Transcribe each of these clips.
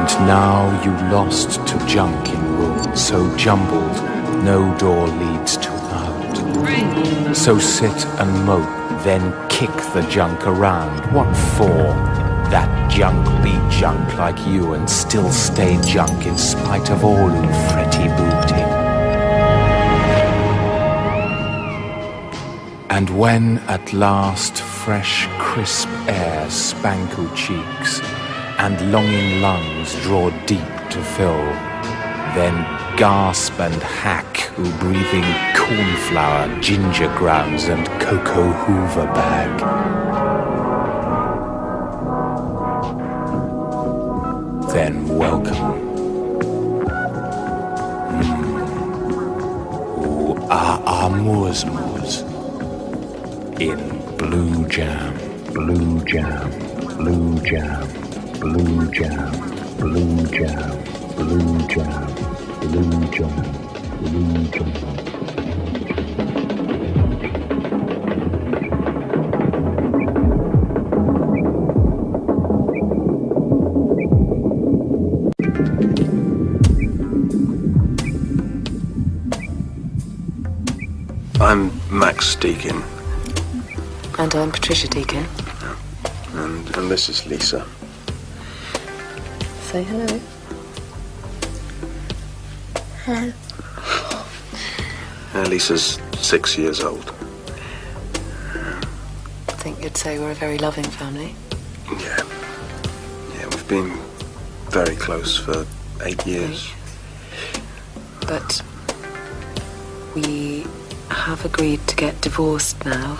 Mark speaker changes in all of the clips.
Speaker 1: And now you lost to junk in room so jumbled, no door leads to out. So sit and mope, then kick the junk around. What for? That junk be junk like you and still stay junk in spite of all you fretty booting. And when at last fresh crisp air spankle cheeks and longing lungs draw deep to fill, then gasp and hack who breathing cornflower, ginger grounds and cocoa hoover bag. Then welcome. Moors in blue jam, blue jam, blue jam, blue jam, blue jam, blue jam, blue jam, blue jam.
Speaker 2: I'm Max Deakin.
Speaker 3: And I'm Patricia Deakin.
Speaker 2: And this is Lisa.
Speaker 3: Say hello.
Speaker 4: Hello.
Speaker 2: Lisa's 6 years old.
Speaker 3: I think you'd say we're a very loving family.
Speaker 2: Yeah. Yeah, we've been very close for 8 years.
Speaker 3: But we have agreed to get divorced now.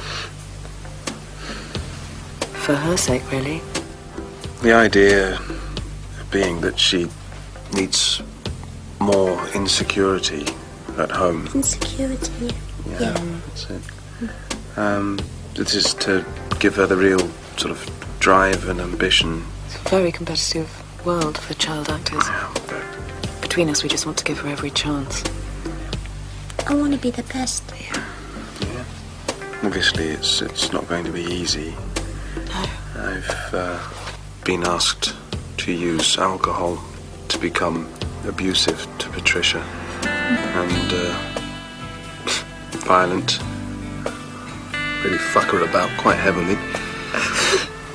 Speaker 3: For her sake, really.
Speaker 2: The idea being that she needs more insecurity at home.
Speaker 4: Insecurity? Yeah.
Speaker 2: That's it. This is to give her the real sort of drive and ambition.
Speaker 3: It's a very competitive world for child actors.
Speaker 2: Yeah,
Speaker 3: Between us, we just want to give her every chance.
Speaker 4: I want to be the best.
Speaker 2: Yeah. Obviously, it's not going to be easy.
Speaker 3: No.
Speaker 2: I've been asked to use alcohol to become abusive to Patricia and violent. Really fuck her about quite heavily.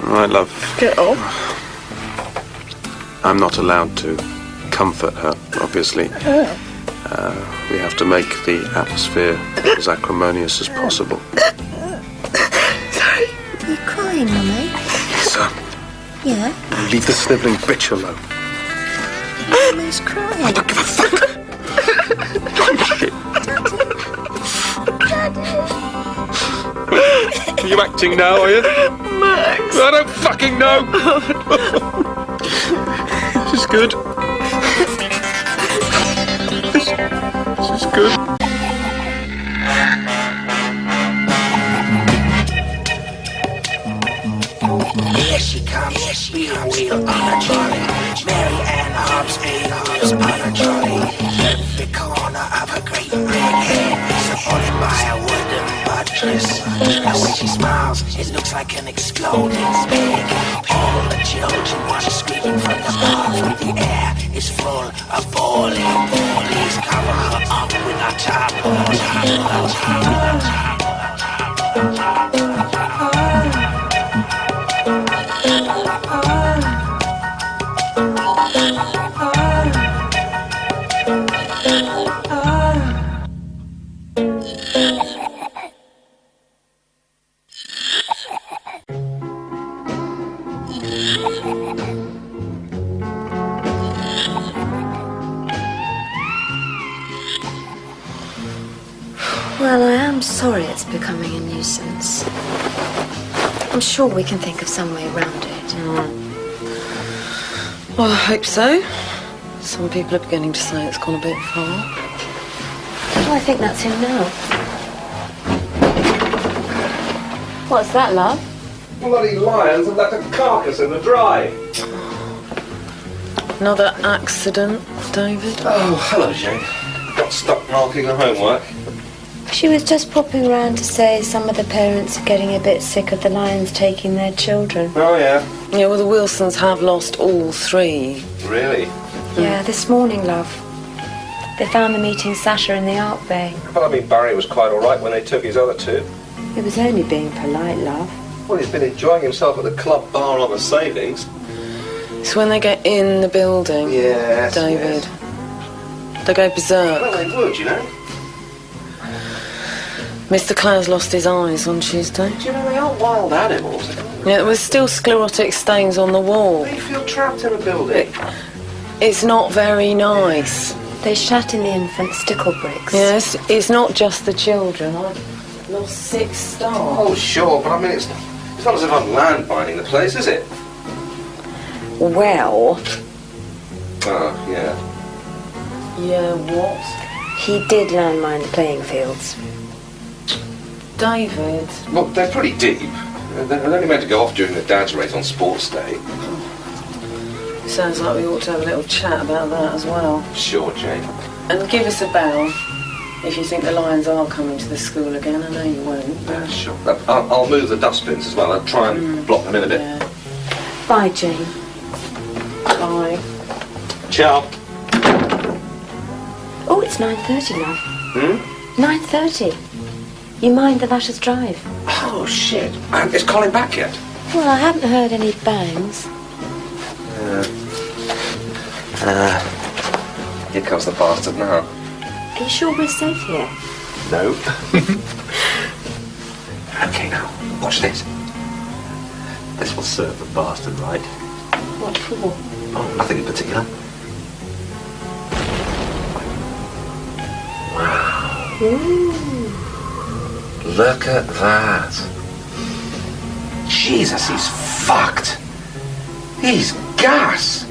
Speaker 2: I love.
Speaker 3: Get off.
Speaker 2: I'm not allowed to comfort her, obviously. We have to make the atmosphere as acrimonious as possible.
Speaker 4: Sorry. Are you crying, Mummy?
Speaker 2: Lisa.
Speaker 4: Yeah?
Speaker 2: Leave the snivelling bitch alone.
Speaker 4: Mummy's crying.
Speaker 2: I don't give a fuck. Shit. Are you acting now, are you?
Speaker 3: Max!
Speaker 2: I don't fucking know! This is good. This is good.
Speaker 5: Here she comes, wheel on a trolley. Mary Ann Hobbs wheels on a trolley. Every corner of her great big head supported by a wooden buttress. And when she smiles, it looks like an exploding spig. All the children watch screaming from the bar. The air is full of bowling. Please cover her up with a
Speaker 4: Well, I am sorry it's becoming a nuisance. I'm sure we can think of some way around it.
Speaker 3: Well, I hope so. Some people are beginning to say it's gone a bit far.
Speaker 4: Oh, I think that's him now. What's that, love?
Speaker 6: Bloody lions have left a carcass in the drive.
Speaker 3: Another accident, David?
Speaker 6: Oh, hello, Jane. Got stuck marking the homework.
Speaker 4: She was just popping round to say some of the parents are getting a bit sick of the lions taking their children.
Speaker 2: Oh, yeah.
Speaker 3: Yeah, well, the Wilsons have lost all 3.
Speaker 2: Really?
Speaker 4: Yeah, this morning, love. They found them eating Sasha in the Art Bay.
Speaker 6: Well, I mean, Barry was quite all right when they took his other 2.
Speaker 4: He was only being polite, love.
Speaker 6: Well, he's been enjoying himself at the club bar on the savings.
Speaker 3: It's when they get in the building,
Speaker 6: Yes,
Speaker 3: David.
Speaker 6: yes.
Speaker 3: They go berserk.
Speaker 6: Well, they would, you know.
Speaker 3: Mr. Clare's lost his eyes on Tuesday.
Speaker 6: Do you know, they aren't wild animals.
Speaker 3: Yeah, there was still sclerotic stains on the wall.
Speaker 6: They feel trapped in a building.
Speaker 3: It's not very nice.
Speaker 4: They shat in the infant stickle bricks.
Speaker 3: Yes, it's not just the children. I've lost 6 staff.
Speaker 6: Oh, sure, but I mean, it's not as if I'm landmining the place, is it?
Speaker 3: Well...
Speaker 6: Oh, yeah.
Speaker 3: Yeah, what?
Speaker 4: He did landmine the playing fields.
Speaker 3: David.
Speaker 6: Well, they're pretty deep. They're only meant to go off during the dad's race on sports day.
Speaker 3: Sounds like we ought to have a little chat about that as well.
Speaker 6: Sure, Jane.
Speaker 3: And give us a bell if you think the lions are coming to the school again. I know you won't.
Speaker 6: Yeah, sure. I'll move the dustbins as well. I'll try and block them in a bit.
Speaker 3: Yeah.
Speaker 4: Bye, Jane.
Speaker 3: Bye.
Speaker 6: Ciao.
Speaker 4: Oh, it's 9:30, love. 9:30. You mind the Lashes Drive?
Speaker 6: Oh, shit. Is Colin back yet?
Speaker 4: Well, I haven't heard any bangs.
Speaker 6: Here comes the bastard now.
Speaker 4: Are you sure we're safe here?
Speaker 6: No. Okay, now, watch this. This will serve the bastard right.
Speaker 4: What for?
Speaker 6: Oh, nothing in particular. Wow.
Speaker 4: Ooh.
Speaker 6: Look at that. Jesus, he's fucked. He's gas.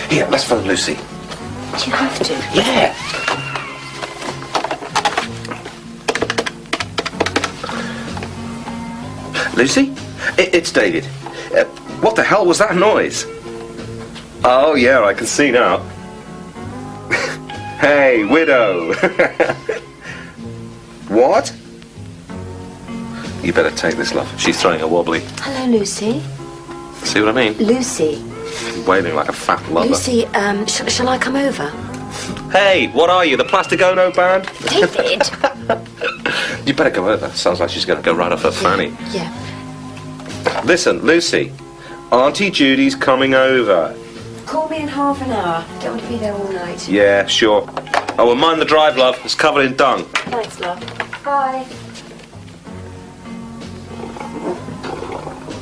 Speaker 6: Here, let's phone Lucy.
Speaker 4: Do you have to?
Speaker 6: Yeah. Lucy? It's David. What the hell was that noise? Oh, yeah, I can see now. Hey, widow. What? You better take this, love. She's throwing a wobbly.
Speaker 4: Hello, Lucy.
Speaker 6: See what I mean?
Speaker 4: Lucy.
Speaker 6: Wailing like a fat lover.
Speaker 4: Lucy, shall I come over?
Speaker 6: Hey, what are you, the Plastigono band?
Speaker 4: David!
Speaker 6: You better go over. Sounds like she's going to go right off her fanny.
Speaker 4: Yeah.
Speaker 6: Listen, Lucy, Auntie Judy's coming over.
Speaker 4: Call me in half an hour. Don't want to be there all night.
Speaker 6: Yeah, sure. Oh, well, mind the drive, love. It's covered in dung.
Speaker 4: Thanks, love. Bye.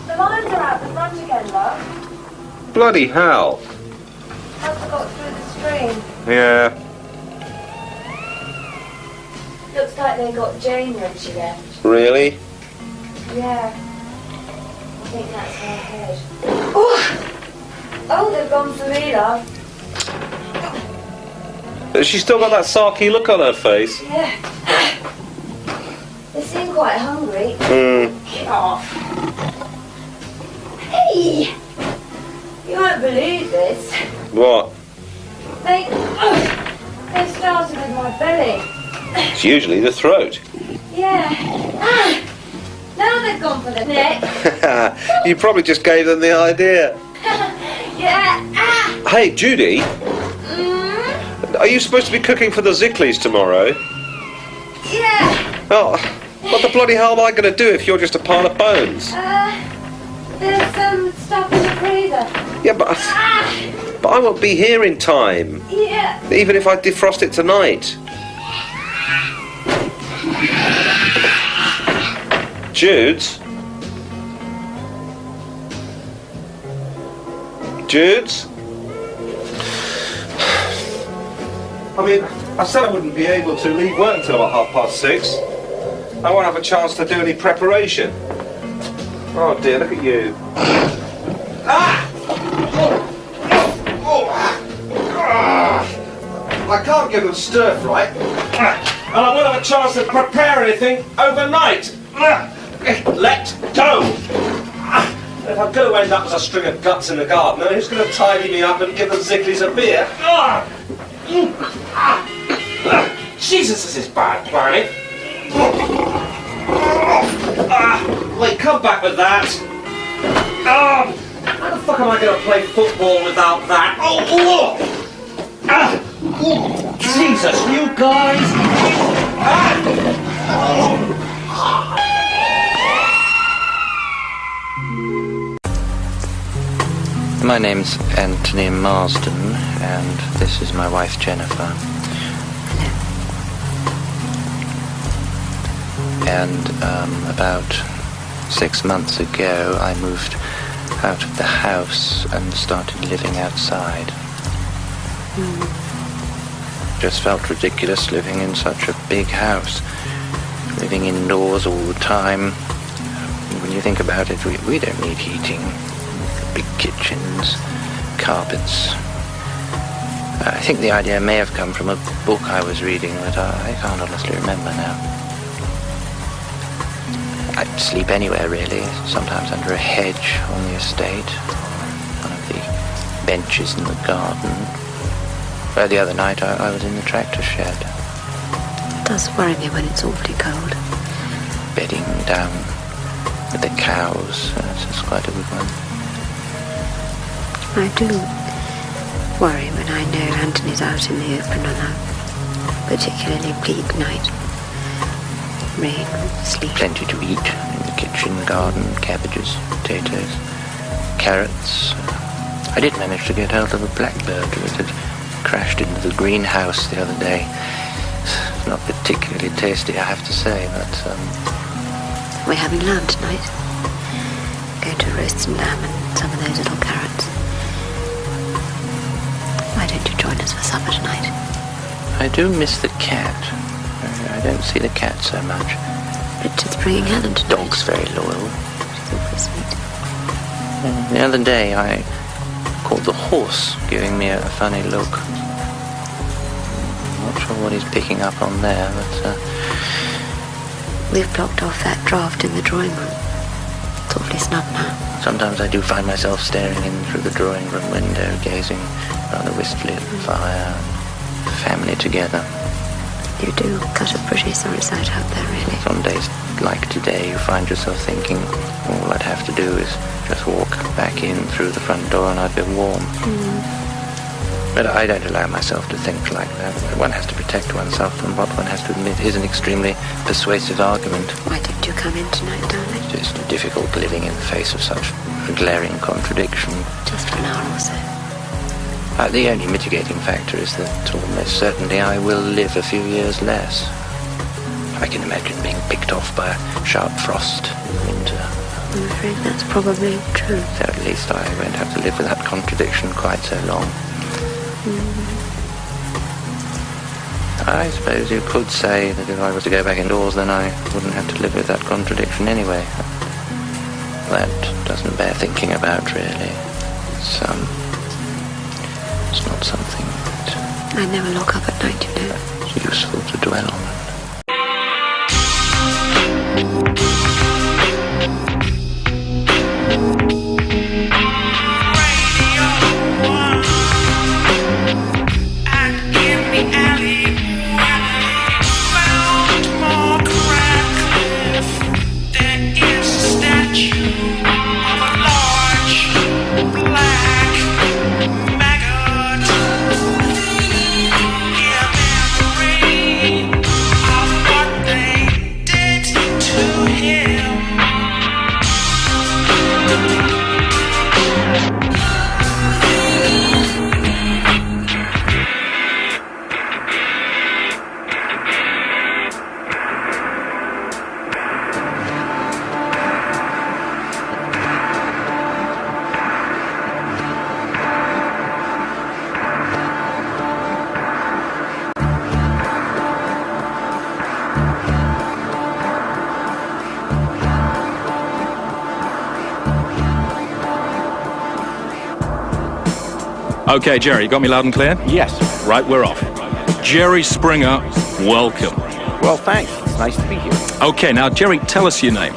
Speaker 4: The lines are out the front again, love.
Speaker 6: Bloody hell.
Speaker 4: Must have got through the stream.
Speaker 6: Yeah.
Speaker 4: Looks like they got Jane when she left.
Speaker 6: Really?
Speaker 4: Yeah. I think that's her head. Oh, they've gone for me, love.
Speaker 6: She's still got that sarky look on her face.
Speaker 4: Yeah. They seem quite hungry. Get off. Hey! You won't believe this.
Speaker 6: What?
Speaker 4: They started with my belly.
Speaker 6: It's usually the throat.
Speaker 4: Yeah. Now they've gone for the neck.
Speaker 6: You probably just gave them the idea.
Speaker 4: Yeah.
Speaker 6: Hey, Judy, are you supposed to be cooking for the Zickleys tomorrow?
Speaker 4: Yeah.
Speaker 6: Oh, what the bloody hell am I going to do if you're just a pile of bones?
Speaker 4: There's some stuff in the freezer.
Speaker 6: Yeah, but I won't be here in time.
Speaker 4: Yeah.
Speaker 6: Even if I defrost it tonight. Judes? Judes? I mean, I said I wouldn't be able to leave work until about 6:30. I won't have a chance to do any preparation. Oh dear, look at you. I can't get them stir fry. And I won't have a chance to prepare anything overnight. Let go! If I'm going to end up as a string of guts in the garden, who's going to tidy me up and give the Zickleys a beer? Jesus, this is bad planning. Wait, come back with that. How the fuck am I going to play football without that? Jesus, you guys.
Speaker 7: My name's Anthony Marsden, and this is my wife Jennifer. And about 6 months ago, I moved out of the house and started living outside. Just felt ridiculous living in such a big house, living indoors all the time. When you think about it, we don't need heating, big kitchens, carpets. I think the idea may have come from a book I was reading, but I can't honestly remember now. I'd sleep anywhere, really, sometimes under a hedge on the estate, on one of the benches in the garden. Well, the other night I was in the tractor shed.
Speaker 4: It does worry me when it's awfully cold.
Speaker 7: Bedding down with the cows, it's quite a good one.
Speaker 4: I do worry when I know Anthony's out in the open on a particularly bleak night. Rain, sleep.
Speaker 7: Plenty to eat in the kitchen, garden, cabbages, potatoes, carrots. I did manage to get hold of a blackbird that had crashed into the greenhouse the other day. It's not particularly tasty, I have to say, but
Speaker 4: We're having lamb tonight. Going to roast some lamb and some of those little carrots. Why don't you join us for supper tonight?
Speaker 7: I do miss the cat. I don't see the cat so much.
Speaker 4: Richard's bringing Helen tonight.
Speaker 7: Dog's very loyal.
Speaker 4: She's awfully sweet.
Speaker 7: The other day I caught the horse giving me a funny look. I'm not sure what he's picking up on there, but
Speaker 4: We've blocked off that draft in the drawing room. It's awfully snug now.
Speaker 7: sometimes I do find myself staring in through the drawing room window, gazing rather wistfully at the fire and family together.
Speaker 4: You do cut a pretty sorry sight out there, really.
Speaker 7: On days like today, you find yourself thinking, all I'd have to do is just walk back in through the front door and I'd be warm. But I don't allow myself to think like that. One has to protect oneself from what one has to admit is an extremely persuasive argument.
Speaker 4: Why didn't you come in tonight, darling?
Speaker 7: It's just difficult living in the face of such a glaring contradiction.
Speaker 4: Just for an hour or so.
Speaker 7: The only mitigating factor is that almost certainly I will live a few years less. I can imagine being picked off by a sharp frost in the winter.
Speaker 4: I'm afraid that's probably true.
Speaker 7: So at least I won't have to live with that contradiction quite so long. I suppose you could say that if I was to go back indoors, then I wouldn't have to live with that contradiction anyway. That doesn't bear thinking about, really. It's not something that...
Speaker 4: I never lock up at night, you know.
Speaker 7: It's useful to dwell on.
Speaker 8: Okay, Jerry, you got me loud and clear?
Speaker 9: Yes.
Speaker 8: Right, we're off. Jerry Springer, welcome.
Speaker 9: Well, thanks. It's nice to be here.
Speaker 8: Okay, now, Jerry, tell us your name.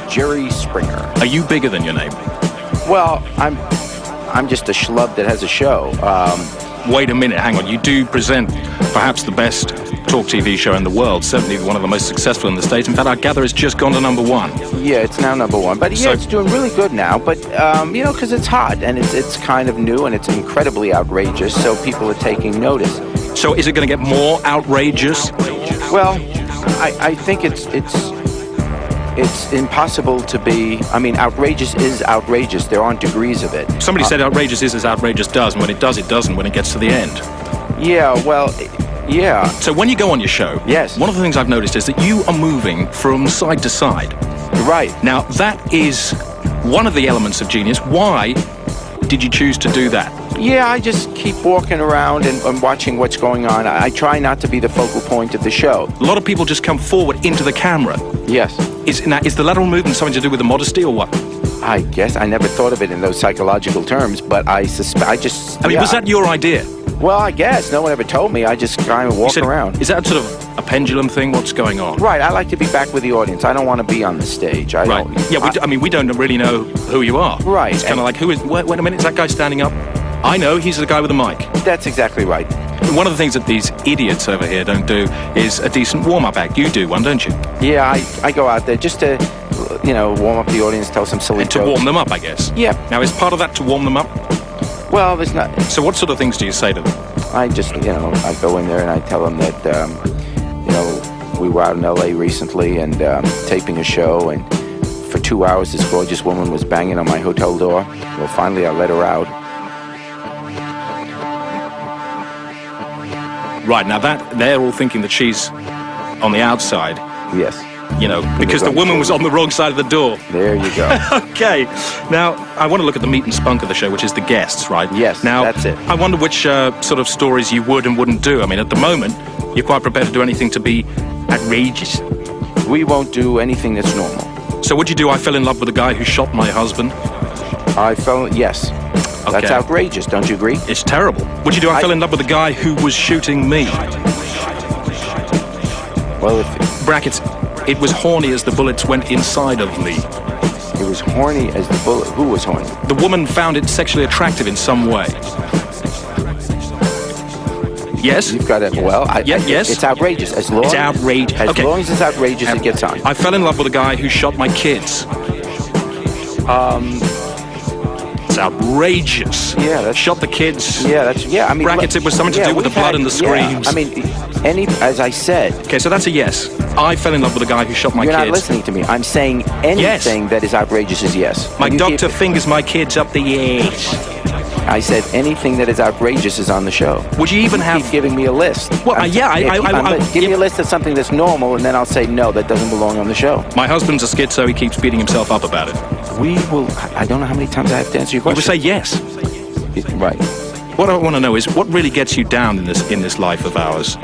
Speaker 9: Jerry Springer.
Speaker 8: Are you bigger than your name?
Speaker 9: Well, I'm just a schlub that has a show.
Speaker 8: wait a minute, hang on, you do present perhaps the best talk TV show in the world, certainly one of the most successful in the States. In fact, I gather it's just gone to #1.
Speaker 9: Yeah, it's now #1. But yeah, it's doing really good now. But, you know, because it's hot and it's kind of new and it's incredibly outrageous, so people are taking notice.
Speaker 8: So is it going to get more outrageous?
Speaker 9: Well, I think it's impossible to be. I mean, outrageous is outrageous. There aren't degrees of it.
Speaker 8: Somebody said outrageous is as outrageous does, and when it does, it doesn't when it gets to the end.
Speaker 9: Yeah, well, yeah.
Speaker 8: So when you go on your show,
Speaker 9: yes,
Speaker 8: one of the things I've noticed is that you are moving from side to side.
Speaker 9: Right.
Speaker 8: Now, that is one of the elements of genius. Why did you choose to do that?
Speaker 9: Yeah, I just keep walking around and watching what's going on. I try not to be the focal point of the show.
Speaker 8: A lot of people just come forward into the camera.
Speaker 9: Yes.
Speaker 8: Is the lateral movement something to do with the modesty or what?
Speaker 9: I guess I never thought of it in those psychological terms, but I mean,
Speaker 8: was that your idea?
Speaker 9: Well, I guess. No one ever told me. I just kind of walk around.
Speaker 8: Is that sort of a pendulum thing? What's going on?
Speaker 9: Right. I like to be back with the audience. I don't want to be on the stage.
Speaker 8: Right. Yeah, we don't really know who you are.
Speaker 9: Right.
Speaker 8: It's kind of like, wait a minute, is that guy standing up? I know, he's the guy with the mic.
Speaker 9: That's exactly right.
Speaker 8: One of the things that these idiots over here don't do is a decent warm-up act. You do one, don't you?
Speaker 9: Yeah, I go out there just to, you know, warm up the audience, tell some silly
Speaker 8: jokes. And to warm them up, I guess.
Speaker 9: Yeah.
Speaker 8: Now, is part of that to warm them up?
Speaker 9: Well, there's not.
Speaker 8: So what sort of things do you say to them?
Speaker 9: I just, you know, I go in there and I tell them that, you know, we were out in L.A. recently and taping a show, and for 2 hours this gorgeous woman was banging on my hotel door. Well, finally I let her out.
Speaker 8: Right, now they're all thinking that she's on the outside.
Speaker 9: Yes.
Speaker 8: You know, because the woman was on the wrong side of the door.
Speaker 9: There you go.
Speaker 8: Okay. Now, I want to look at the meat and spunk of the show, which is the guests, right?
Speaker 9: Yes,
Speaker 8: now,
Speaker 9: that's it.
Speaker 8: I wonder which sort of stories you would and wouldn't do. I mean, at the moment, you're quite prepared to do anything to be outrageous.
Speaker 9: We won't do anything that's normal.
Speaker 8: So would you do I fell in love with a guy who shot my husband?
Speaker 9: Yes. Okay. That's outrageous, don't you agree?
Speaker 8: It's terrible. Would you do I fell in love with a guy who was shooting me?
Speaker 9: Well,
Speaker 8: brackets, it was horny as the bullets went inside of me.
Speaker 9: It was horny as the bullet. Who was horny?
Speaker 8: The woman found it sexually attractive in some way. Yes?
Speaker 9: You've got it. Well,
Speaker 8: yes?
Speaker 9: It's outrageous. It's outrageous. As long as it's outrageous, it gets on.
Speaker 8: I fell in love with a guy who shot my kids. It's outrageous.
Speaker 9: Yeah, that's...
Speaker 8: Shot the kids.
Speaker 9: Yeah, I mean...
Speaker 8: Brackets, it was something to do with the blood and the screams.
Speaker 9: I mean, as I said...
Speaker 8: Okay, so that's a yes. I fell in love with a guy who shot my kids.
Speaker 9: You're not listening to me. I'm saying anything that is outrageous is yes.
Speaker 8: My doctor fingers my kids up the ass.
Speaker 9: I said anything that is outrageous is on the show.
Speaker 8: Would you even have...
Speaker 9: keep giving me a list.
Speaker 8: Well,
Speaker 9: give me a list of something that's normal, and then I'll say, no, that doesn't belong on the show.
Speaker 8: My husband's a schizo, he keeps beating himself up about it.
Speaker 9: I don't know how many times I have to answer your question.
Speaker 8: You would say yes.
Speaker 9: Right.
Speaker 8: What I want to know is, what really gets you down in this life of ours?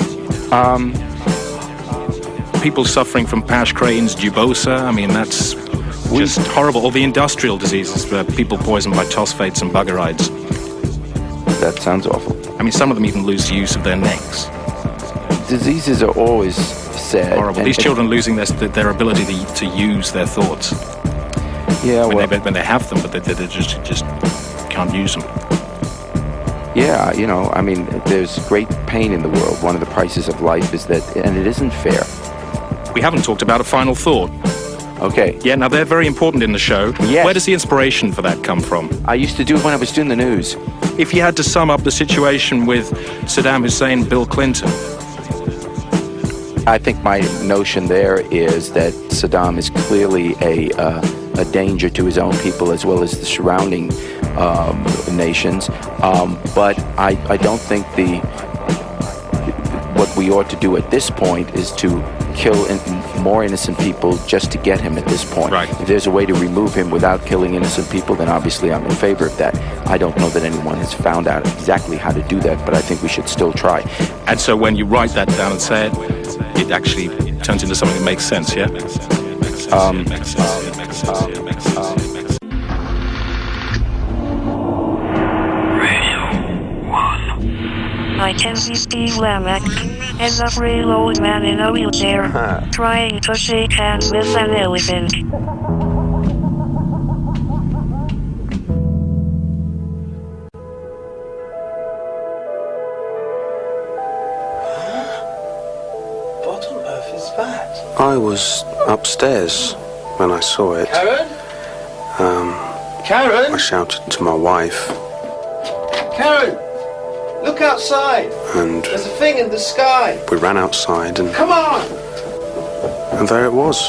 Speaker 8: People suffering from Pash Crane's Jubosa, I mean, that's just horrible. All the industrial diseases, people poisoned by phosphates and buggerides.
Speaker 9: That sounds awful.
Speaker 8: I mean, some of them even lose the use of their necks.
Speaker 9: Diseases are always sad.
Speaker 8: Horrible. These children losing their ability to use their thoughts.
Speaker 9: Yeah,
Speaker 8: when they have them, but they just can't use them.
Speaker 9: Yeah, you know, I mean, there's great pain in the world. One of the prices of life is that, and it isn't fair.
Speaker 8: We haven't talked about a final thought.
Speaker 9: Okay.
Speaker 8: Yeah, now they're very important in the show.
Speaker 9: Yes.
Speaker 8: Where does the inspiration for that come from?
Speaker 9: I used to do it when I was doing the news.
Speaker 8: If you had to sum up the situation with Saddam Hussein and Bill Clinton.
Speaker 9: I think my notion there is that Saddam is clearly a danger to his own people as well as the surrounding nations. But I don't think what we ought to do at this point is to kill more innocent people just to get him at this point.
Speaker 8: Right.
Speaker 9: If there's a way to remove him without killing innocent people, then obviously I'm in favor of that. I don't know that anyone has found out exactly how to do that, but I think we should still try.
Speaker 8: And so when you write that down and say it, it actually turns into something that makes sense, yeah?
Speaker 10: I can see Steve Lamech as a frail old man in a wheelchair, trying to shake hands with an elephant.
Speaker 2: I was upstairs when I saw it.
Speaker 6: Karen? Karen?
Speaker 2: I shouted to my wife.
Speaker 6: Karen! Look outside!
Speaker 2: And
Speaker 6: there's a thing in the sky!
Speaker 2: We ran outside and...
Speaker 6: Come on!
Speaker 2: And there it was.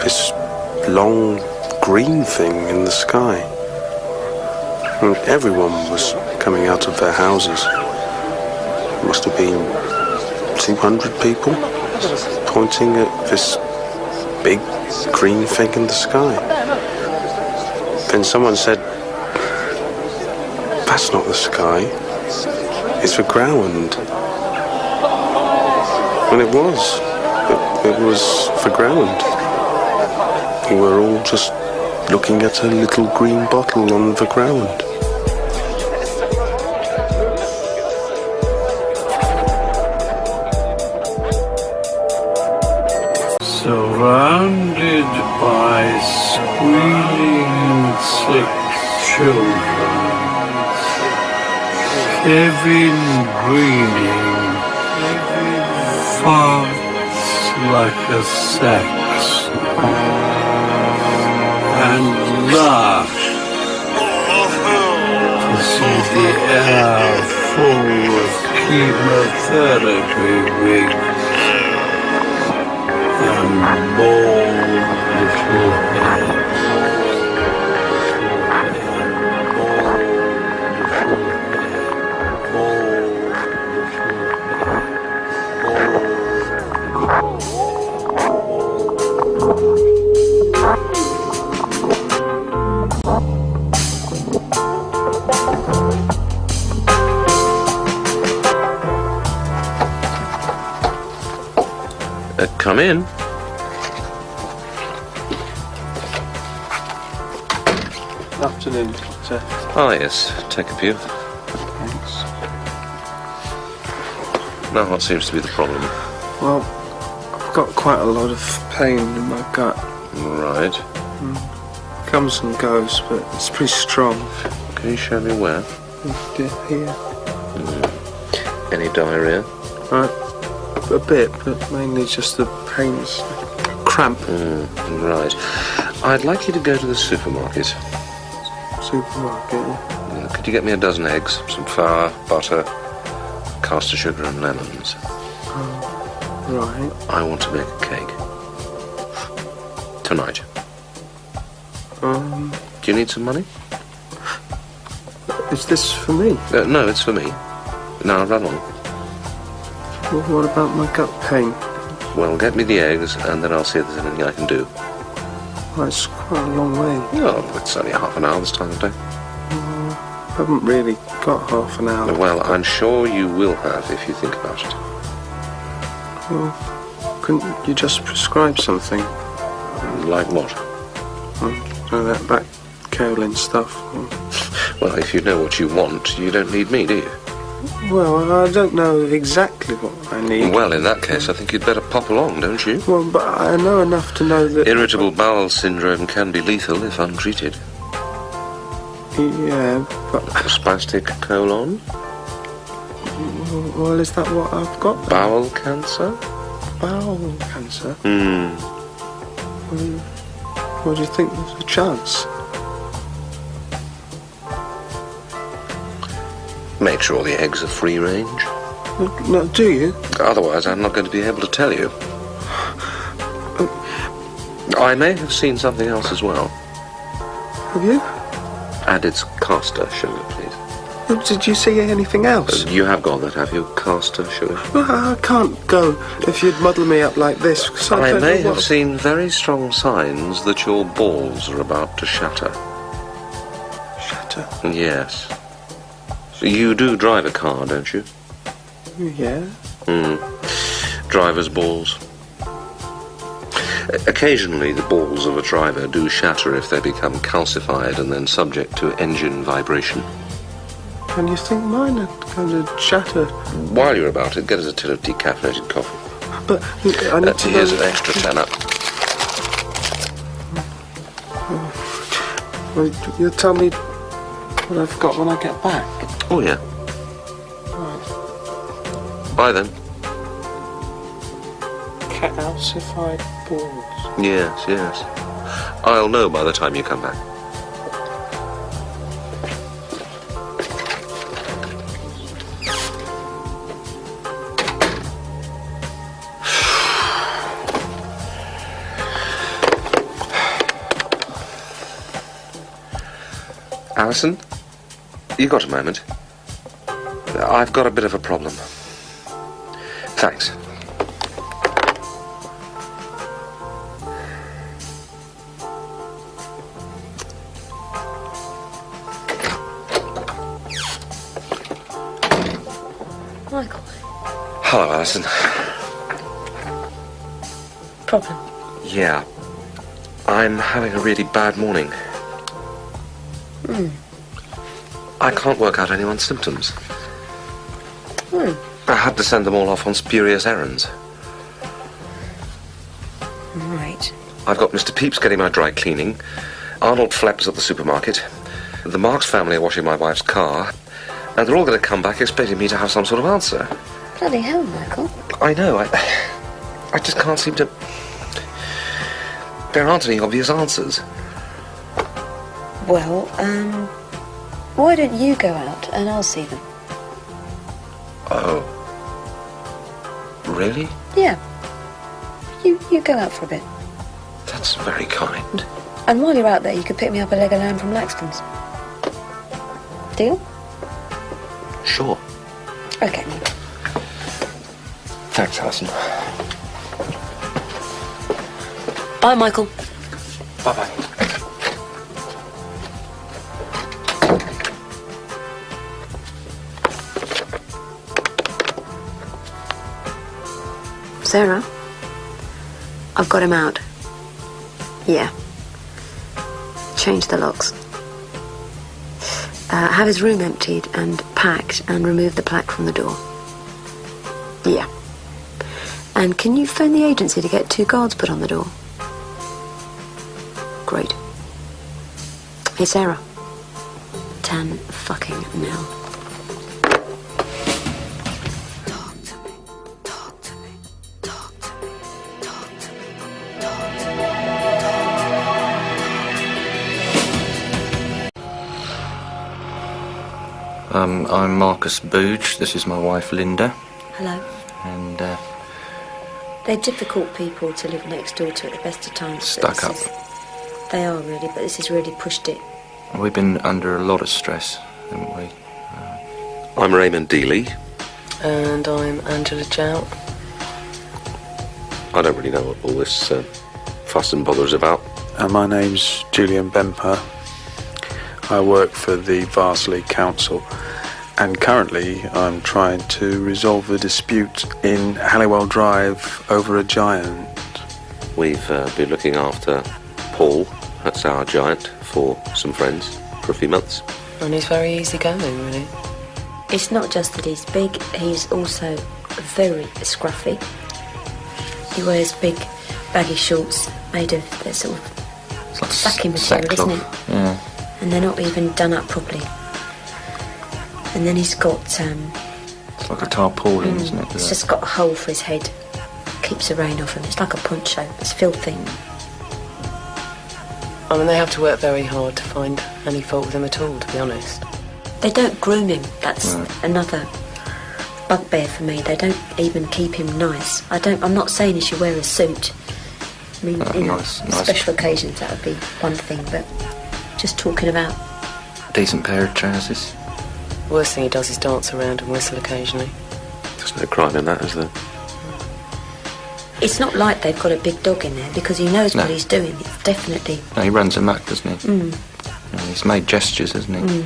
Speaker 2: This long green thing in the sky. And everyone was coming out of their houses. It must have been 200 people pointing at this big green thing in the sky. Then someone said, "That's not the sky, it's the ground." And it was. It was the ground. We were all just looking at a little green bottle on the ground.
Speaker 11: Surrounded by squealing sick children, Kevin Greening farts like a sex and laughs to see the air full of chemotherapy wigs and bald little heads.
Speaker 7: Come in.
Speaker 2: Afternoon, sir.
Speaker 7: Ah, yes. Take a few.
Speaker 2: Thanks.
Speaker 7: Now, what seems to be the problem?
Speaker 2: Well, I've got quite a lot of pain in my gut.
Speaker 7: Right.
Speaker 2: Comes and goes, but it's pretty strong.
Speaker 7: Can you show me where?
Speaker 2: Here.
Speaker 7: Any diarrhea?
Speaker 2: A bit, but mainly just the pains. Cramp.
Speaker 7: Right. I'd like you to go to the supermarket.
Speaker 2: Supermarket, yeah.
Speaker 7: Could you get me a dozen eggs, some flour, butter, caster sugar and lemons?
Speaker 2: Right.
Speaker 7: I want to make a cake. Tonight. Do you need some money?
Speaker 2: Is this for me?
Speaker 7: No, it's for me. Now, run on.
Speaker 2: Well, what about my gut pain?
Speaker 7: Well, get me the eggs, and then I'll see if there's anything I can do.
Speaker 2: Well, it's quite a long way.
Speaker 7: Oh, it's only half an hour this time of day.
Speaker 2: I haven't really got half an hour.
Speaker 7: Well, I'm sure you will have if you think about it.
Speaker 2: Well, couldn't you just prescribe something?
Speaker 7: Like what?
Speaker 2: That kaolin stuff.
Speaker 7: Well, if you know what you want, you don't need me, do you?
Speaker 2: Well, I don't know exactly what I need.
Speaker 7: Well, in that case, I think you'd better pop along, don't you?
Speaker 2: Well, but I know enough to know that...
Speaker 7: Irritable bowel syndrome can be lethal if untreated.
Speaker 2: Yeah, but...
Speaker 7: Spastic colon?
Speaker 2: Well, is that what I've got?
Speaker 7: Bowel cancer?
Speaker 2: Bowel cancer? Well, do you think there's a chance?
Speaker 7: Make sure the eggs are free range.
Speaker 2: No, do you?
Speaker 7: Otherwise, I'm not going to be able to tell you. I may have seen something else as well.
Speaker 2: Have you?
Speaker 7: Added caster sugar, please.
Speaker 2: Well, did you see anything else?
Speaker 7: You have got that, have you? Caster sugar?
Speaker 2: Well, I can't go if you'd muddle me up like this.
Speaker 7: I may have seen very strong signs that your balls are about to shatter.
Speaker 2: Shatter?
Speaker 7: Yes. You do drive a car, don't you?
Speaker 2: Yeah.
Speaker 7: Driver's balls. Occasionally, the balls of a driver do shatter if they become calcified and then subject to engine vibration.
Speaker 2: And you think mine are going to shatter?
Speaker 7: While you're about it, get us a tin of decaffeinated coffee.
Speaker 2: But I need to
Speaker 7: Here's an extra tenner.
Speaker 2: Well, you'll tell me what I've got when I get back.
Speaker 7: Oh, yeah.
Speaker 2: Right.
Speaker 7: Bye, then.
Speaker 2: Calcified balls.
Speaker 6: Yes, yes. I'll know by the time you come back. Alison, you got a moment? I've got a bit of a problem. Thanks.
Speaker 4: Michael.
Speaker 6: Hello, Alison.
Speaker 4: Problem?
Speaker 6: Yeah. I'm having a really bad morning. I can't work out anyone's symptoms. I had to send them all off on spurious errands.
Speaker 4: Right.
Speaker 6: I've got Mr. Pepys getting my dry cleaning, Arnold Flepp's at the supermarket, the Marks family are washing my wife's car, and they're all going to come back expecting me to have some sort of answer.
Speaker 4: Bloody hell, Michael.
Speaker 6: I know, I just can't seem to... There aren't any obvious answers.
Speaker 4: Well, why don't you go out and I'll see them?
Speaker 6: Oh. Really?
Speaker 4: Yeah. You go out for a bit.
Speaker 6: That's very kind.
Speaker 4: And while you're out there, you could pick me up a leg of lamb from Laxton's. Deal?
Speaker 6: Sure.
Speaker 4: Okay.
Speaker 6: Thanks, Alison.
Speaker 4: Bye, Michael.
Speaker 6: Bye-bye.
Speaker 4: Sarah, I've got him out. Yeah. Change the locks. Have his room emptied and packed and remove the plaque from the door. Yeah. And can you phone the agency to get 2 guards put on the door? Great. Hey, Sarah. 10 fucking now.
Speaker 7: I'm Marcus Booge. This is my wife, Linda.
Speaker 4: Hello.
Speaker 7: And,
Speaker 4: They're difficult people to live next door to at the best of times.
Speaker 7: Stuck up.
Speaker 4: They are really, but this has really pushed it.
Speaker 7: We've been under a lot of stress, haven't we?
Speaker 6: I'm Raymond Dealey.
Speaker 3: And I'm Angela Jout.
Speaker 6: I don't really know what all this fuss and bother is about.
Speaker 2: And my name's Julian Bemper. I work for the Varsley Council, and currently I'm trying to resolve a dispute in Halliwell Drive over a giant.
Speaker 6: We've been looking after Paul, that's our giant, for some friends for a few months.
Speaker 3: And he's very easygoing, really.
Speaker 4: It's not just that he's big, he's also very scruffy. He wears big, baggy shorts made of the sort of
Speaker 7: like
Speaker 4: sacking material, isn't it?
Speaker 7: Yeah.
Speaker 4: And they're not even done up properly. And then he's got...
Speaker 7: It's like a tarpaulin, isn't it?
Speaker 4: It's just got a hole for his head. Keeps the rain off him. It's like a poncho. It's filthy.
Speaker 3: I mean, they have to work very hard to find any fault with him at all, to be honest.
Speaker 4: They don't groom him. That's another bugbear for me. They don't even keep him nice. I'm not saying he should wear a suit. I mean,
Speaker 7: nice.
Speaker 4: Special occasions, that would be one thing, but just talking about...
Speaker 7: A decent pair of trousers.
Speaker 3: Worst thing he does is dance around and whistle occasionally.
Speaker 6: There's no crime in that, is there?
Speaker 4: It's not like they've got a big dog in there, because he knows what he's doing. It's definitely...
Speaker 7: No, he runs amok, doesn't he? He's made gestures, hasn't he?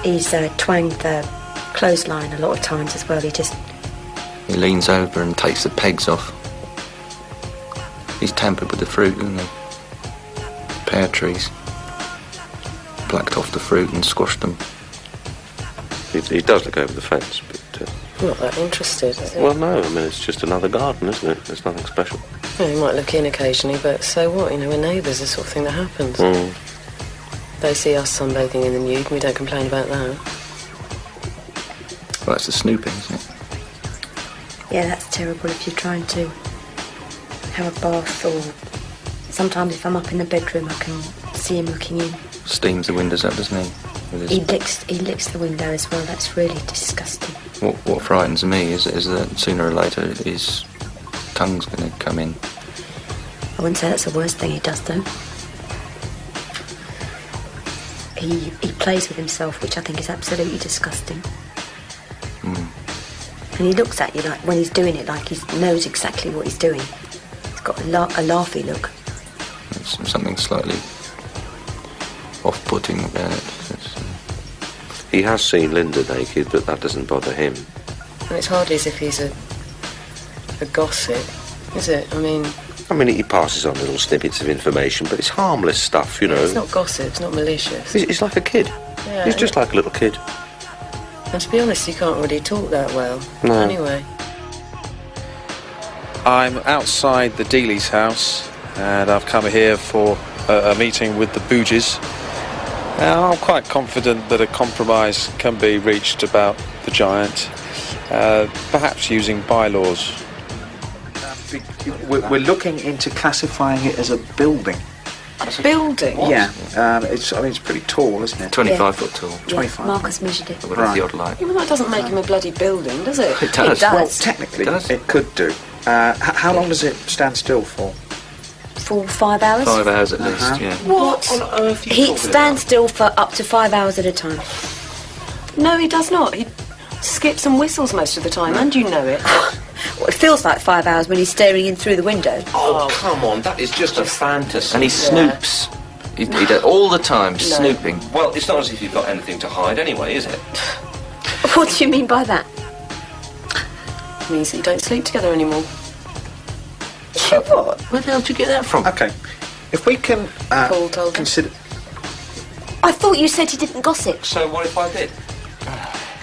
Speaker 4: He's twanged the clothesline a lot of times as well.
Speaker 7: He leans over and takes the pegs off. He's tampered with the fruit, hasn't he? Pear trees. Blacked off the fruit and squashed them.
Speaker 6: He does look over the fence, but...
Speaker 3: Not that interested, is he?
Speaker 6: Well, no, I mean, it's just another garden, isn't it? There's nothing special.
Speaker 3: Well, he might look in occasionally, but so what? You know, we're neighbours, the sort of thing that happens. They see us sunbathing in the nude, and we don't complain about that.
Speaker 7: Well, that's the snooping, isn't it?
Speaker 4: Yeah, that's terrible if you're trying to have a bath, or sometimes if I'm up in the bedroom, I can see him looking in.
Speaker 7: Steams the windows up, doesn't he?
Speaker 4: He licks the window as well. That's really disgusting.
Speaker 7: What frightens me is that sooner or later his tongue's going to come in.
Speaker 4: I wouldn't say that's the worst thing he does, though. He plays with himself, which I think is absolutely disgusting. And he looks at you like, when he's doing it, like he knows exactly what he's doing. He's got a laughy look.
Speaker 7: It's something slightly off-putting about it.
Speaker 12: He has seen Linda naked, but that doesn't bother him.
Speaker 3: And it's hardly as if he's a gossip, is it? I mean,
Speaker 12: he passes on little snippets of information, but it's harmless stuff, you know.
Speaker 3: It's not gossip, it's not malicious.
Speaker 12: He's like a kid.
Speaker 3: Yeah,
Speaker 12: he's just like a little kid.
Speaker 3: And to be honest, you can't really talk that well.
Speaker 12: No.
Speaker 3: Anyway.
Speaker 13: I'm outside the Dealey's house, and I've come here for a meeting with the Booges. Now, I'm quite confident that a compromise can be reached about the giant, perhaps using bylaws.
Speaker 14: We're looking into classifying it as a building.
Speaker 3: A building?
Speaker 14: Yeah. It's pretty tall, isn't it?
Speaker 7: 25 foot tall.
Speaker 14: 25.
Speaker 4: Marcus measured it.
Speaker 7: Right. The odd light.
Speaker 3: Yeah, well, that doesn't make him a bloody building, does it?
Speaker 7: It does.
Speaker 14: Well, technically, it could do. How long does it stand still for?
Speaker 4: For 5 hours?
Speaker 7: 5 hours at least, yeah.
Speaker 3: What on earth are you
Speaker 4: He
Speaker 3: talking
Speaker 4: stands still for up to 5 hours at a time.
Speaker 3: No, he does not. He skips and whistles most of the time, and you know it.
Speaker 4: Well, it feels like 5 hours when he's staring in through the window.
Speaker 12: Oh, come on, that is just a fantasy.
Speaker 7: And he snoops. He does all the time, snooping.
Speaker 12: Well, it's not as if you've got anything to hide anyway, is it?
Speaker 4: What do you mean by that?
Speaker 3: It means that you don't sleep together anymore.
Speaker 12: What? Where the hell did you get that from?
Speaker 14: Okay. If we can
Speaker 3: Paul told him.
Speaker 14: consider...
Speaker 4: I thought you said he didn't gossip.
Speaker 12: So what if I did?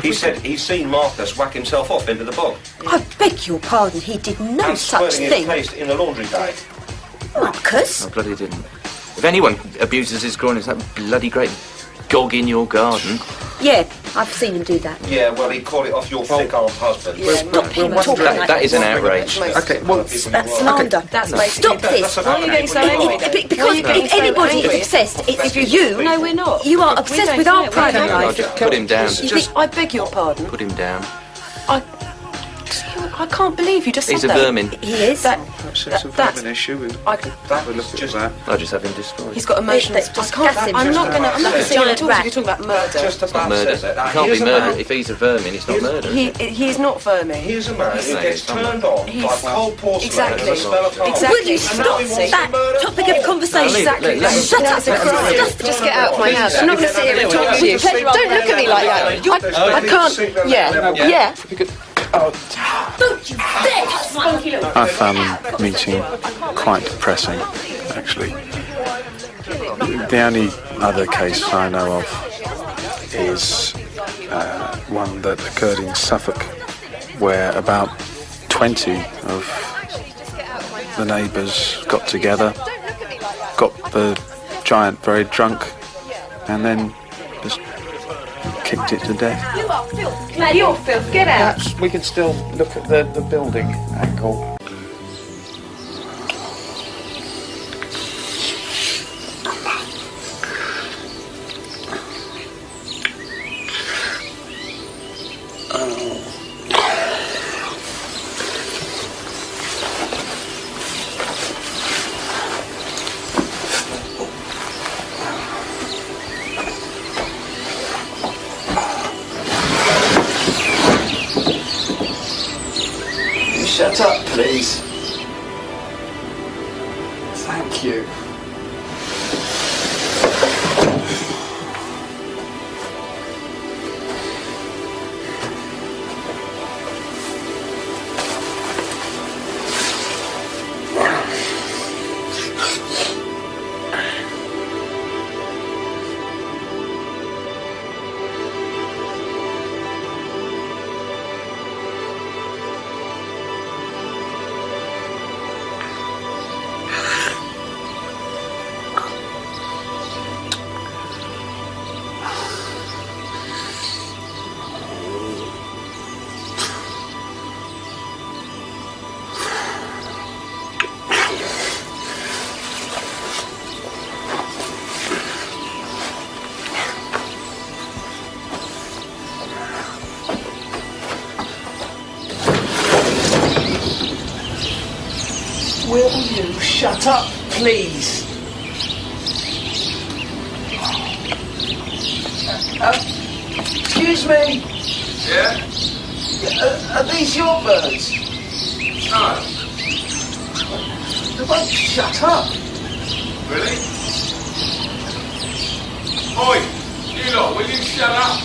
Speaker 12: He said he'd seen Marcus whack himself off into the bog.
Speaker 4: I beg your pardon, he did no
Speaker 12: And
Speaker 4: such
Speaker 12: swirling
Speaker 4: thing.
Speaker 12: his paste in a laundry bag.
Speaker 4: Marcus?
Speaker 7: I bloody didn't. If anyone abuses his groin, it's that bloody great gog in your garden.
Speaker 4: Yeah, I've seen him do that.
Speaker 12: Yeah, well, he'd call it off your thick-armed husband.
Speaker 4: Yeah, stop him talking like
Speaker 7: That is an outrage.
Speaker 14: Okay, well...
Speaker 4: That's slander.
Speaker 3: That's basically...
Speaker 4: Stop this.
Speaker 3: Why are you getting so angry then?
Speaker 4: Because if anybody is obsessed, it's you.
Speaker 3: No, we're not.
Speaker 4: You are obsessed with our private
Speaker 7: I'll
Speaker 4: life.
Speaker 7: just put him down.
Speaker 3: I beg your pardon.
Speaker 7: Put him down.
Speaker 3: I can't believe you just said
Speaker 7: He's a
Speaker 3: that.
Speaker 7: vermin.
Speaker 4: He is.
Speaker 14: That's a vermin issue. We'll have a look at that.
Speaker 7: I'll just have him destroyed.
Speaker 3: He's got emotions. I'm not going to sit here and talk to you. You're talking about murder.
Speaker 7: It's not murder. It can't be murder. If he's a vermin, it's not murder.
Speaker 3: He's not vermin.
Speaker 12: He's a man who gets turned on by cold porcelain and the smell of tar.
Speaker 4: Will you stop that topic of conversation?
Speaker 3: Exactly.
Speaker 4: Shut up.
Speaker 3: Just get out of my house. I'm not going to sit here and talk to you. Don't look at me like that. I can't. Yeah.
Speaker 4: Don't you dare, spunky little...
Speaker 14: I found the meeting quite depressing, actually. The only other case I know of is one that occurred in Suffolk, where about 20 of the neighbours got together, got the giant very drunk, and then just kicked it to death.
Speaker 3: You are filth. No, you're filth. Get out.
Speaker 14: Perhaps we could still look at the building angle.
Speaker 6: Shut up, please.
Speaker 14: Thank you.
Speaker 6: shut up, please? Excuse me.
Speaker 11: Yeah?
Speaker 6: Are these your birds?
Speaker 11: No.
Speaker 6: They won't shut up.
Speaker 11: Really? Oi, you lot, will you shut up?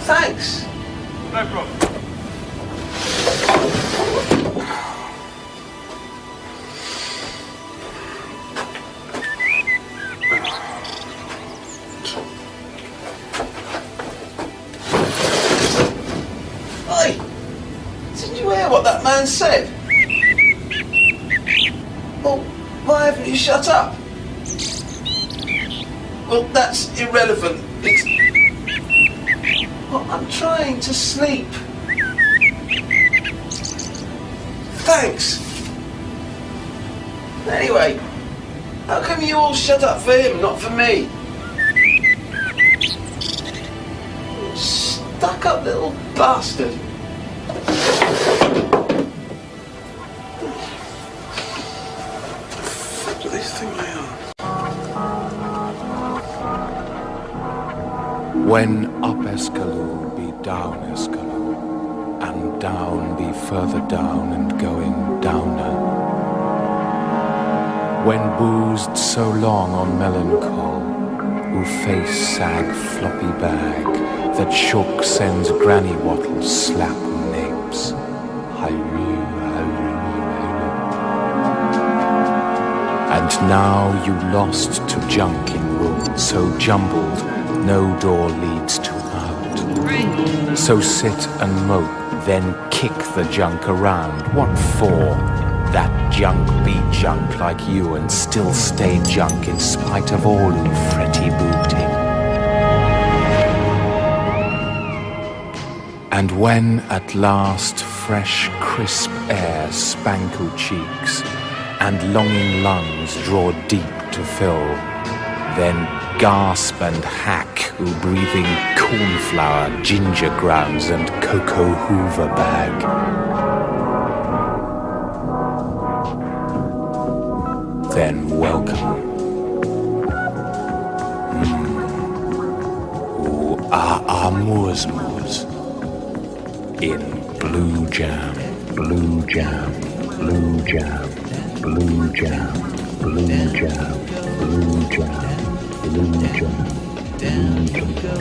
Speaker 6: Thanks.
Speaker 11: No problem.
Speaker 6: Oi! Did you hear what that man said? Well, why haven't you shut up? Well, that's irrelevant. It's... Well, I'm trying to sleep. Thanks. Anyway, how come you all shut up for him, not for me? Stuck-up little bastard.
Speaker 2: What do these think they are?
Speaker 1: When up Escaloo be down Escaloo, and down be further down and going downer. When boozed so long on melancholy, who face sag floppy bag, that shook sends granny wattle slap nabes. And now you lost to junk in room so jumbled, no door leads to out. So sit and mope, then kick the junk around. What for? That junk be junk like you and still stay junk in spite of all you fretty booting. And when at last fresh crisp air spankle cheeks and longing lungs draw deep to fill, then gasp and hack who breathing cornflower, ginger grounds and cocoa hoover bag. Then welcome. Moors in blue jam, blue jam, blue jam, blue jam, blue jam, blue jam, blue jam, blue jam.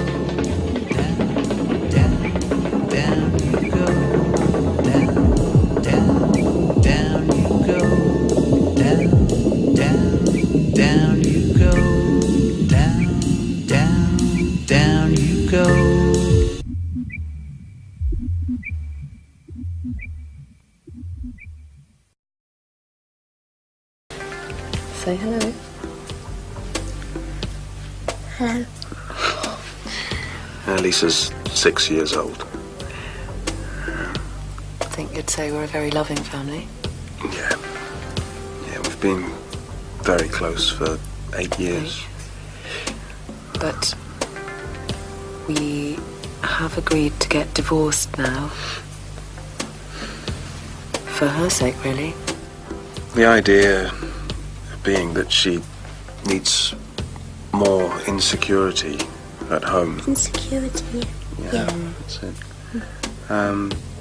Speaker 3: Say hello.
Speaker 4: Hello.
Speaker 2: Lisa's 6 years old.
Speaker 3: I think you'd say we're a very loving family.
Speaker 2: Yeah. Yeah, we've been very close for 8 years.
Speaker 3: But we have agreed to get divorced now. For her sake, really.
Speaker 2: The idea being that she needs more insecurity at home.
Speaker 4: Insecurity.
Speaker 2: Yeah, that's it.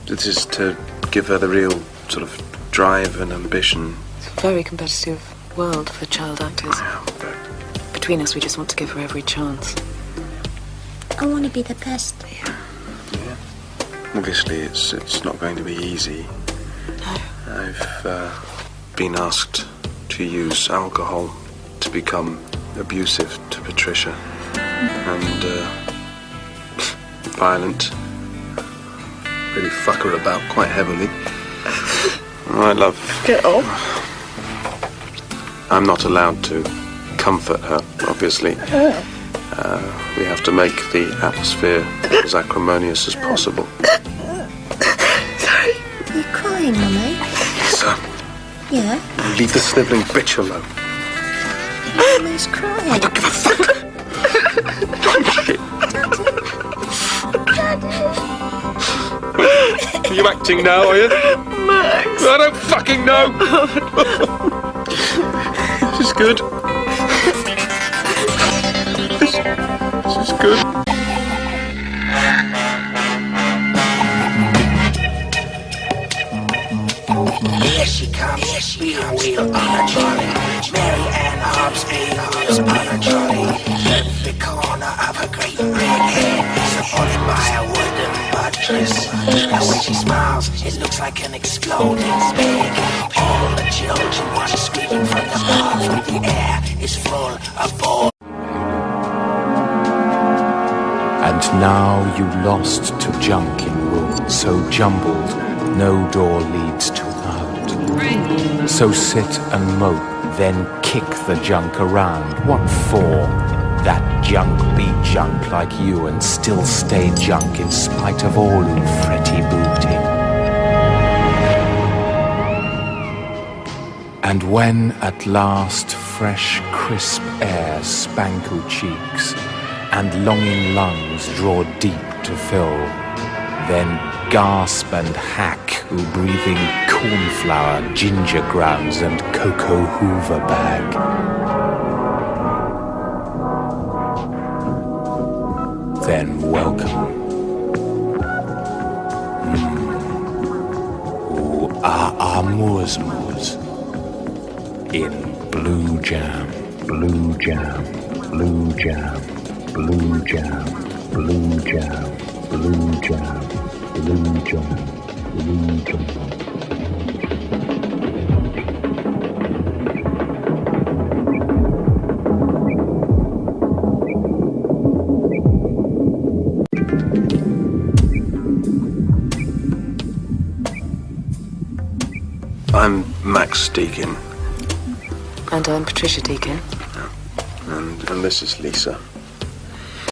Speaker 2: This is to give her the real sort of drive and ambition.
Speaker 3: It's a very competitive world for child actors. Between us, we just want to give her every chance.
Speaker 4: I want to be the best.
Speaker 3: Yeah.
Speaker 2: Obviously, it's not going to be easy.
Speaker 3: No.
Speaker 2: I've been asked to use alcohol to become abusive to Patricia and violent. Really fuck her about quite heavily. I love.
Speaker 3: Get off.
Speaker 2: I'm not allowed to comfort her, obviously. We have to make the atmosphere as acrimonious as possible.
Speaker 4: Sorry. Are you crying, Mummy?
Speaker 2: Lisa.
Speaker 4: Yeah?
Speaker 2: Leave the snivelling bitch alone.
Speaker 4: Mummy's crying.
Speaker 2: I don't give a fuck. Shit.
Speaker 4: Daddy.
Speaker 2: Are you acting now, are you?
Speaker 3: Max?
Speaker 14: I don't fucking know. This is good. This is good.
Speaker 5: Here she comes, wheel on a trolley. Mary Ann Hobbs wheels on a trolley. Every corner of her great big head supported by a wooden buttress. And when she smiles, it looks like an exploding egg. All the children watch screaming from the bar. The air is full of balls.
Speaker 1: And now you lost to junk in room so jumbled, no door leads to without. So sit and mope, then kick the junk around. What for? That junk be junk like you and still stay junk in spite of all you fretty booty. And when at last fresh crisp air spankle cheeks and longing lungs draw deep to fill, then gasp and hack who breathing cornflower, ginger grounds and cocoa hoover bag. Then welcome. Moors in blue jam, blue jam, blue jam, blue jam, blue jam, blue jam, blue jam, blue jam.
Speaker 2: I'm Max Deakin.
Speaker 3: And I'm Patricia Deakin.
Speaker 2: And this is Lisa.